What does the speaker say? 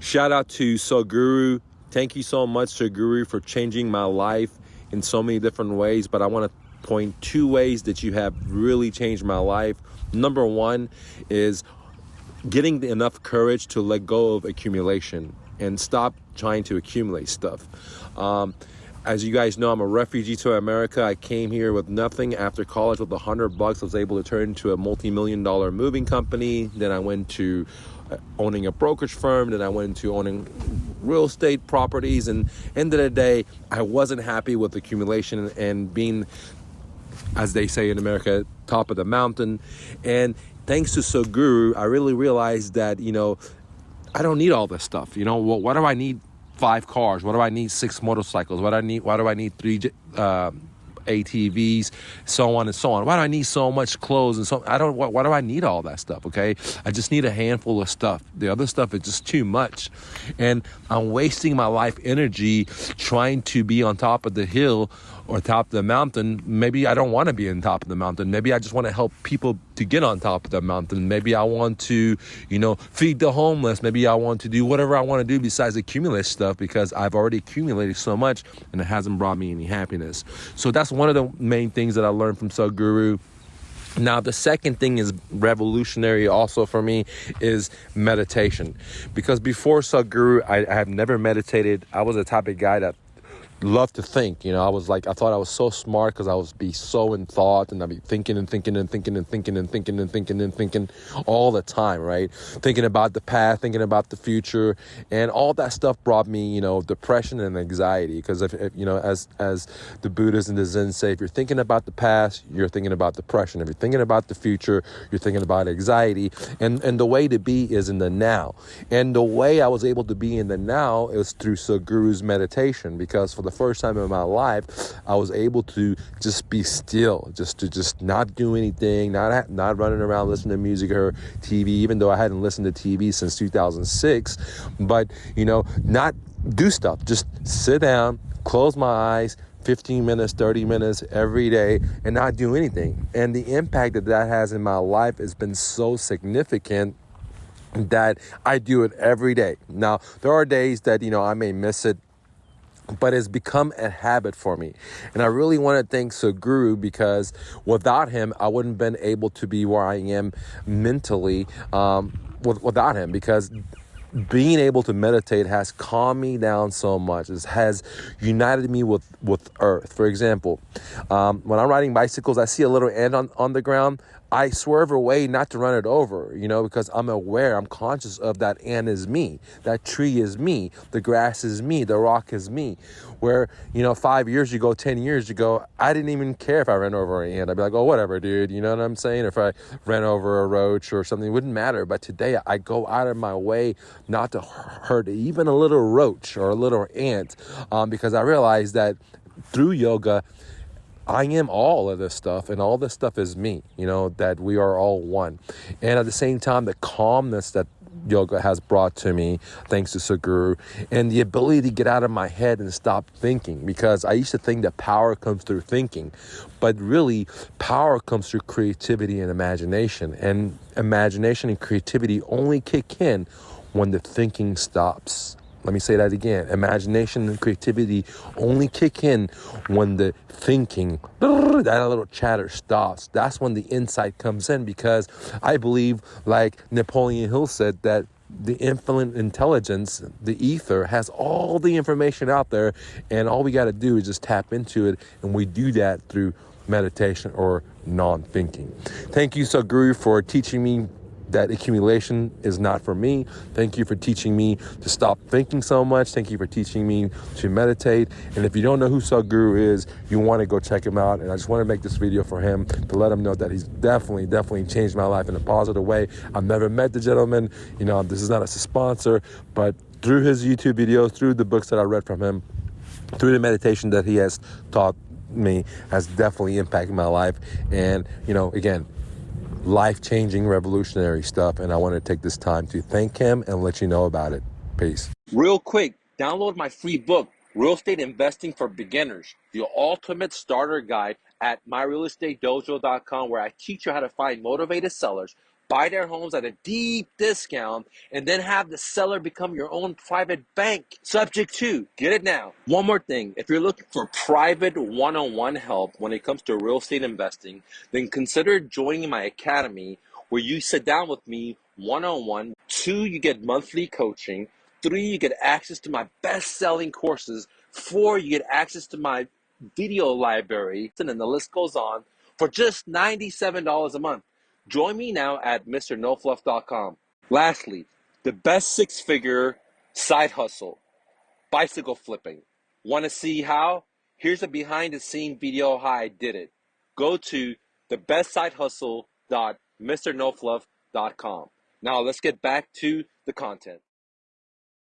Shout out to Sadhguru. Thank you so much, Sadhguru, for changing my life in so many different ways. But I want to point two ways that you have really changed my life. Number one is getting enough courage to let go of accumulation and stop trying to accumulate stuff. As you guys know, I'm a refugee to America. I came here with nothing. After college with $100, I was able to turn into a multi-million-dollar moving company. Then I went to owning a brokerage firm. Then I went into owning real estate properties. And end of the day, I wasn't happy with accumulation and being, as they say in America, top of the mountain. And thanks to Sadhguru, I really realized that, I don't need all this stuff. Why do I need 5 cars? Why do I need 6 motorcycles? Why do I need 3 ATVs, so on and so on? Why do I need so much clothes and so? Why do I need all that stuff? Okay, I just need a handful of stuff. The other stuff is just too much, and I'm wasting my life energy trying to be on top of the hill or top of the mountain. Maybe I don't want to be on top of the mountain. Maybe I just want to help people to get on top of the mountain. Maybe I want to, feed the homeless. Maybe I want to do whatever I want to do besides accumulate stuff, because I've already accumulated so much and it hasn't brought me any happiness. So that's one of the main things that I learned from Sadhguru. Now, the second thing is revolutionary also for me is meditation. Because before Sadhguru, I have never meditated. I was the type of guy that love to think. I thought I was so smart because I was be so in thought, and I'd be thinking all the time, right? Thinking about the past, thinking about the future, and all that stuff brought me, depression and anxiety. Because if as the Buddhists and the Zen say, if you're thinking about the past, you're thinking about depression. If you're thinking about the future, you're thinking about anxiety. And the way to be is in the now. And the way I was able to be in the now is through Sadhguru's meditation, because for the first time in my life, I was able to just be still, just not do anything, not running around listening to music or TV, even though I hadn't listened to TV since 2006, but, not do stuff, just sit down, close my eyes, 15 minutes, 30 minutes every day, and not do anything. And the impact that has in my life has been so significant that I do it every day. Now, there are days that, I may miss it, but it's become a habit for me. And I really want to thank Sadhguru, because without him, I wouldn't have been able to be where I am mentally without him, because being able to meditate has calmed me down so much. It has united me with earth. For example, when I'm riding bicycles, I see a little ant on the ground. I swerve away not to run it over, because I'm aware, I'm conscious of that ant is me, that tree is me, the grass is me, the rock is me. Where, 5 years ago, 10 years ago, I didn't even care if I ran over an ant. I'd be like, oh, whatever, dude, you know what I'm saying? If I ran over a roach or something, it wouldn't matter. But today I go out of my way not to hurt even a little roach or a little ant, because I realize that through yoga, I am all of this stuff, and all this stuff is me, that we are all one. And at the same time, the calmness that yoga has brought to me, thanks to Sadhguru, and the ability to get out of my head and stop thinking, because I used to think that power comes through thinking, but really power comes through creativity and imagination. And imagination and creativity only kick in when the thinking stops. Let me say that again. Imagination and creativity only kick in when the thinking, that little chatter stops. That's when the insight comes in, because I believe, like Napoleon Hill said, that the infinite intelligence, the ether, has all the information out there, and all we got to do is just tap into it, and we do that through meditation or non-thinking. Thank you, Sadhguru, for teaching me that accumulation is not for me. Thank you for teaching me to stop thinking so much. Thank you for teaching me to meditate. And if you don't know who Sadhguru is, you want to go check him out. And I just want to make this video for him to let him know that he's definitely changed my life in a positive way. I've never met the gentleman. This is not a sponsor, but through his YouTube videos, through the books that I read from him, through the meditation that he has taught me, has definitely impacted my life. And, again, life-changing, revolutionary stuff, and I want to take this time to thank him and let you know about it. Peace. Real quick, download my free book, Real Estate Investing for Beginners, the ultimate starter guide, at myrealestatedojo.com, where I teach you how to find motivated sellers, buy their homes at a deep discount, and then have the seller become your own private bank. Subject to, get it now. One more thing, if you're looking for private one-on-one help when it comes to real estate investing, then consider joining my academy where you sit down with me one-on-one. 2, you get monthly coaching. 3, you get access to my best-selling courses. 4, you get access to my video library, and then the list goes on, for just $97 a month. Join me now at mrnofluff.com. Lastly, the best six-figure side hustle, bicycle flipping. Want to see how? Here's a behind-the-scene video how I did it. Go to thebestsidehustle.mrnofluff.com. Now let's get back to the content.